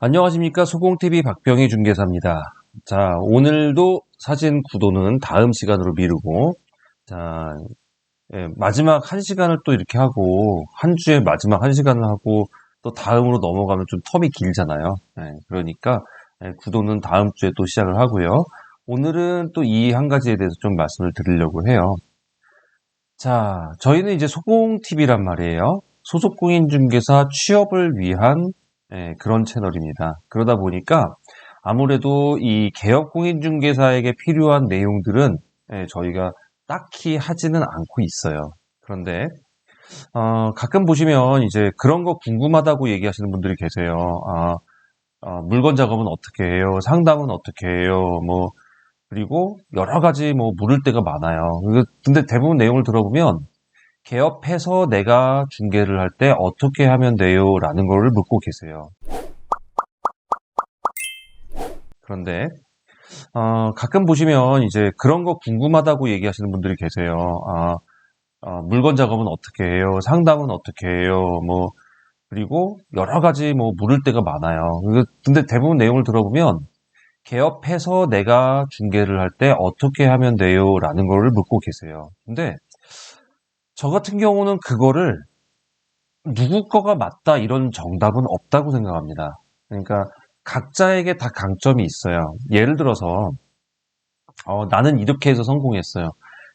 안녕하십니까. 소공TV 박병희 중개사입니다. 자, 오늘도 사진 구도는 다음 시간으로 미루고, 자, 마지막 한 시간을 또 이렇게 하고, 한 주에 마지막 한 시간을 하고, 또 다음으로 넘어가면 좀 텀이 길잖아요. 그러니까, 구도는 다음 주에 또 시작을 하고요. 오늘은 또 이 한 가지에 대해서 좀 말씀을 드리려고 해요. 자, 저희는 이제 소공TV란 말이에요. 소속공인중개사 취업을 위한 그런 채널입니다. 그러다 보니까 아무래도 이 개업공인중개사에게 필요한 내용들은 저희가 딱히 하지는 않고 있어요. 그런데 가끔 보시면 이제 그런 거 궁금하다고 얘기하시는 분들이 계세요. 물건 작업은 어떻게 해요? 상담은 어떻게 해요? 뭐 그리고 여러 가지 뭐 물을 때가 많아요. 근데 대부분 내용을 들어보면 개업해서 내가 중개를 할 때 어떻게 하면 돼요? 라는 거를 묻고 계세요. 그런데 가끔 보시면 이제 그런 거 궁금하다고 얘기하시는 분들이 계세요. 물건 작업은 어떻게 해요? 상담은 어떻게 해요? 뭐 그리고 여러 가지 뭐 물을 때가 많아요. 근데 대부분 내용을 들어보면 개업해서 내가 중개를 할 때 어떻게 하면 돼요? 라는 거를 묻고 계세요. 근데 저 같은 경우는 그거를 누구 거가 맞다 이런 정답은 없다고 생각합니다. 그러니까 각자에게 다 강점이 있어요. 예를 들어서 나는 이렇게 해서 성공했어요.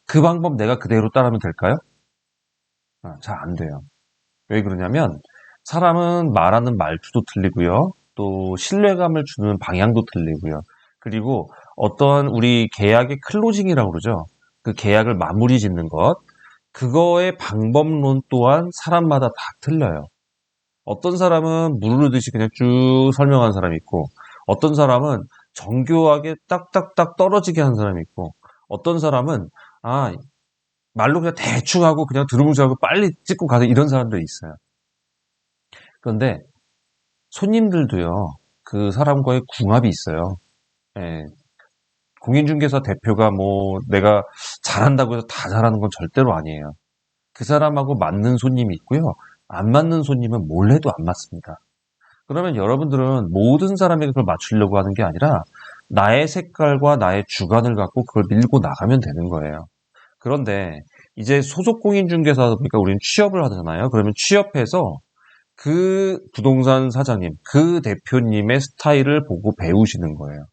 그 방법 내가 그대로 따르면 될까요? 잘 안 돼요. 왜 그러냐면 사람은 말하는 말투도 틀리고요. 또 신뢰감을 주는 방향도 틀리고요. 그리고 어떤 우리 계약의 클로징이라고 그러죠. 그 계약을 마무리 짓는 것, 그거의 방법론 또한 사람마다 다 틀려요. 어떤 사람은 물 흐르듯이 그냥 쭉 설명하는 사람이 있고, 어떤 사람은 정교하게 딱딱딱 떨어지게 하는 사람이 있고, 어떤 사람은 말로 그냥 대충 하고 그냥 두루뭉실하고 빨리 찍고 가서 이런 사람들이 있어요. 그런데 손님들도요, 그 사람과의 궁합이 있어요. 예, 공인중개사 대표가 뭐 내가 잘한다고 해서 다 잘하는 건 절대로 아니에요. 그 사람하고 맞는 손님이 있고요. 안 맞는 손님은 몰래도 안 맞습니다. 그러면 여러분들은 모든 사람에게 그걸 맞추려고 하는 게 아니라 나의 색깔과 나의 주관을 갖고 그걸 밀고 나가면 되는 거예요. 그런데 이제 소속공인중개사다 보니까 우리는 취업을 하잖아요. 그러면 취업해서 그 부동산 사장님, 그 대표님의 스타일을 보고 배우시는 거예요.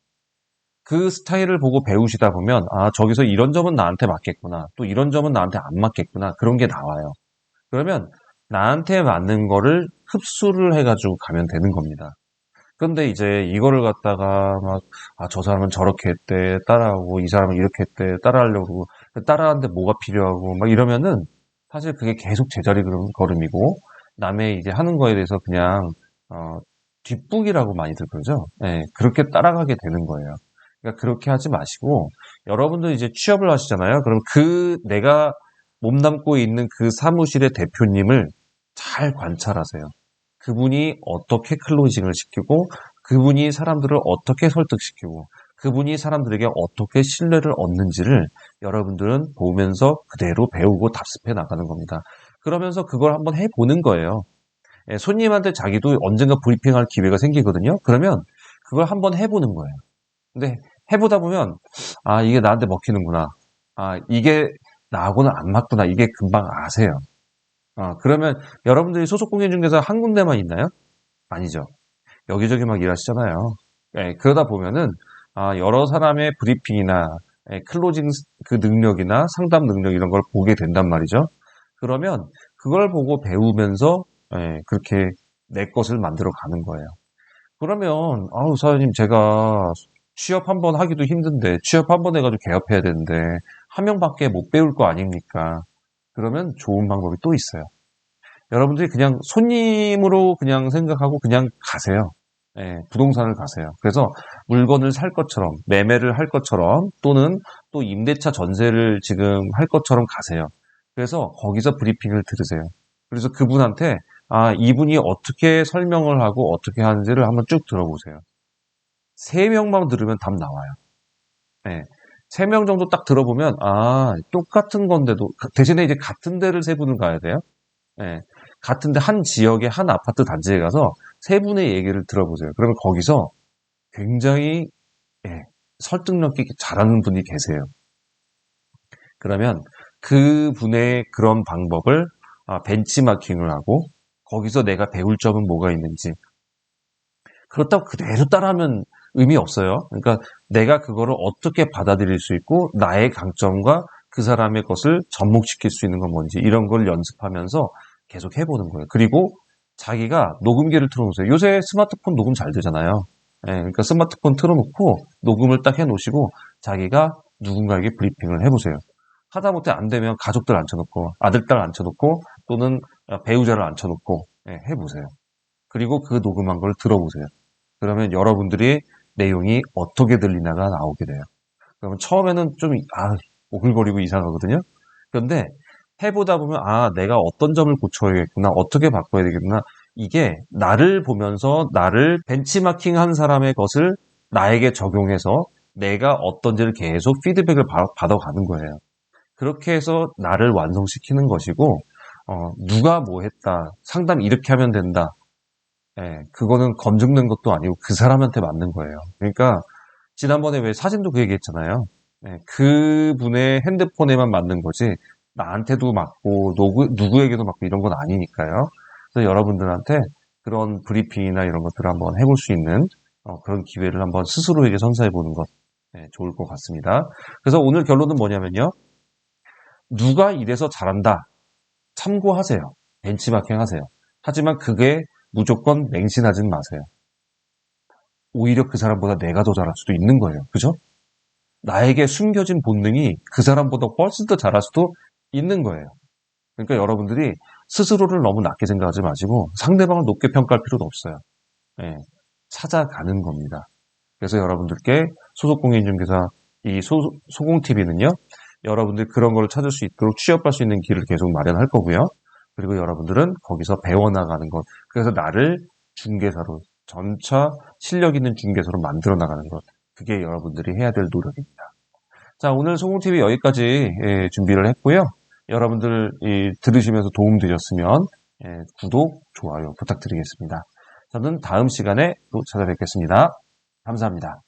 그 스타일을 보고 배우시다 보면 저기서 이런 점은 나한테 맞겠구나. 또 이런 점은 나한테 안 맞겠구나. 그런 게 나와요. 그러면 나한테 맞는 거를 흡수를 해가지고 가면 되는 겁니다. 근데 이제 이거를 갖다가 막, 저 사람은 저렇게 했대, 따라하고, 이 사람은 이렇게 했대, 따라하려고, 따라하는데 뭐가 필요하고, 막 이러면은, 사실 그게 계속 제자리 걸음이고, 남의 이제 하는 거에 대해서 그냥, 뒷북이라고 많이들 그러죠? 예, 그렇게 따라가게 되는 거예요. 그러니까 그렇게 하지 마시고, 여러분들 이제 취업을 하시잖아요? 그럼 내가 몸담고 있는 그 사무실의 대표님을 잘 관찰하세요. 그분이 어떻게 클로징을 시키고, 그분이 사람들을 어떻게 설득시키고, 그분이 사람들에게 어떻게 신뢰를 얻는지를 여러분들은 보면서 그대로 배우고 답습해 나가는 겁니다. 그러면서 그걸 한번 해보는 거예요. 손님한테 자기도 언젠가 브리핑할 기회가 생기거든요. 그러면 그걸 한번 해보는 거예요. 근데 해보다 보면, 이게 나한테 먹히는구나. 이게 나하고는 안 맞구나. 이게 금방 아세요. 그러면 여러분들이 소속공인중개사 한 군데만 있나요? 아니죠. 여기저기 막 일하시잖아요. 그러다 보면은 여러 사람의 브리핑이나 클로징 그 능력이나 상담 능력 이런 걸 보게 된단 말이죠. 그러면 그걸 보고 배우면서 그렇게 내 것을 만들어 가는 거예요. 그러면 사장님 제가 취업 한 번 하기도 힘든데 취업 한 번 해가지고 개업해야 되는데 한 명밖에 못 배울 거 아닙니까? 그러면 좋은 방법이 또 있어요. 여러분들이 그냥 손님으로 그냥 생각하고 그냥 가세요. 부동산을 가세요. 그래서 물건을 살 것처럼, 매매를 할 것처럼, 또는 또 임대차 전세를 지금 할 것처럼 가세요. 그래서 거기서 브리핑을 들으세요. 그래서 그분한테, 이분이 어떻게 설명을 하고 어떻게 하는지를 한번 쭉 들어보세요. 3명만 들으면 답 나와요. 네. 3명 정도 딱 들어보면, 똑같은 건데도, 대신에 이제 같은 데를 3분을 가야 돼요. 예, 같은데 한 지역의 한 아파트 단지에 가서 세 분의 얘기를 들어보세요. 그러면 거기서 굉장히 설득력 있게 잘하는 분이 계세요. 그러면 그 분의 그런 방법을 벤치마킹을 하고 거기서 내가 배울 점은 뭐가 있는지 그렇다고 그대로 따라하면 의미 없어요. 그러니까 내가 그거를 어떻게 받아들일 수 있고 나의 강점과 그 사람의 것을 접목시킬 수 있는 건 뭔지 이런 걸 연습하면서 계속 해보는 거예요. 그리고 자기가 녹음기를 틀어놓으세요. 요새 스마트폰 녹음 잘 되잖아요. 그러니까 스마트폰 틀어놓고 녹음을 딱 해놓으시고 자기가 누군가에게 브리핑을 해보세요. 하다못해 안 되면 가족들 앉혀놓고 아들, 딸 앉혀놓고 또는 배우자를 앉혀놓고 해보세요. 그리고 그 녹음한 걸 들어보세요. 그러면 여러분들이 내용이 어떻게 들리나가 나오게 돼요. 그러면 처음에는 좀 오글거리고 이상하거든요. 그런데 해보다 보면 내가 어떤 점을 고쳐야겠구나, 어떻게 바꿔야 되겠구나. 이게 나를 보면서 나를 벤치마킹한 사람의 것을 나에게 적용해서 내가 어떤지를 계속 피드백을 받아가는 거예요. 그렇게 해서 나를 완성시키는 것이고 누가 뭐 했다, 상담 이렇게 하면 된다. 그거는 검증된 것도 아니고 그 사람한테 맞는 거예요. 그러니까 지난번에 왜 사진도 그 얘기했잖아요. 그분의 핸드폰에만 맞는 거지 나한테도 맞고 누구에게도 맞고 이런 건 아니니까요. 그래서 여러분들한테 그런 브리핑이나 이런 것들을 한번 해볼 수 있는 그런 기회를 한번 스스로에게 선사해 보는 것 좋을 것 같습니다. 그래서 오늘 결론은 뭐냐면요. 누가 이래서 잘한다. 참고하세요. 벤치마킹 하세요. 하지만 그게 무조건 맹신하진 마세요. 오히려 그 사람보다 내가 더 잘할 수도 있는 거예요. 그죠? 나에게 숨겨진 본능이 그 사람보다 훨씬 더 잘할 수도 있는 거예요. 그러니까 여러분들이 스스로를 너무 낮게 생각하지 마시고 상대방을 높게 평가할 필요도 없어요. 찾아가는 겁니다. 그래서 여러분들께 소속공인중개사 이 소공TV는요. 여러분들 그런 걸 찾을 수 있도록 취업할 수 있는 길을 계속 마련할 거고요. 그리고 여러분들은 거기서 배워나가는 것. 그래서 나를 중개사로 점차 실력 있는 중개사로 만들어 나가는 것. 그게 여러분들이 해야 될 노력입니다. 자, 오늘 소공TV 여기까지 준비를 했고요. 여러분들 들으시면서 도움 되셨으면 구독, 좋아요 부탁드리겠습니다. 저는 다음 시간에 또 찾아뵙겠습니다. 감사합니다.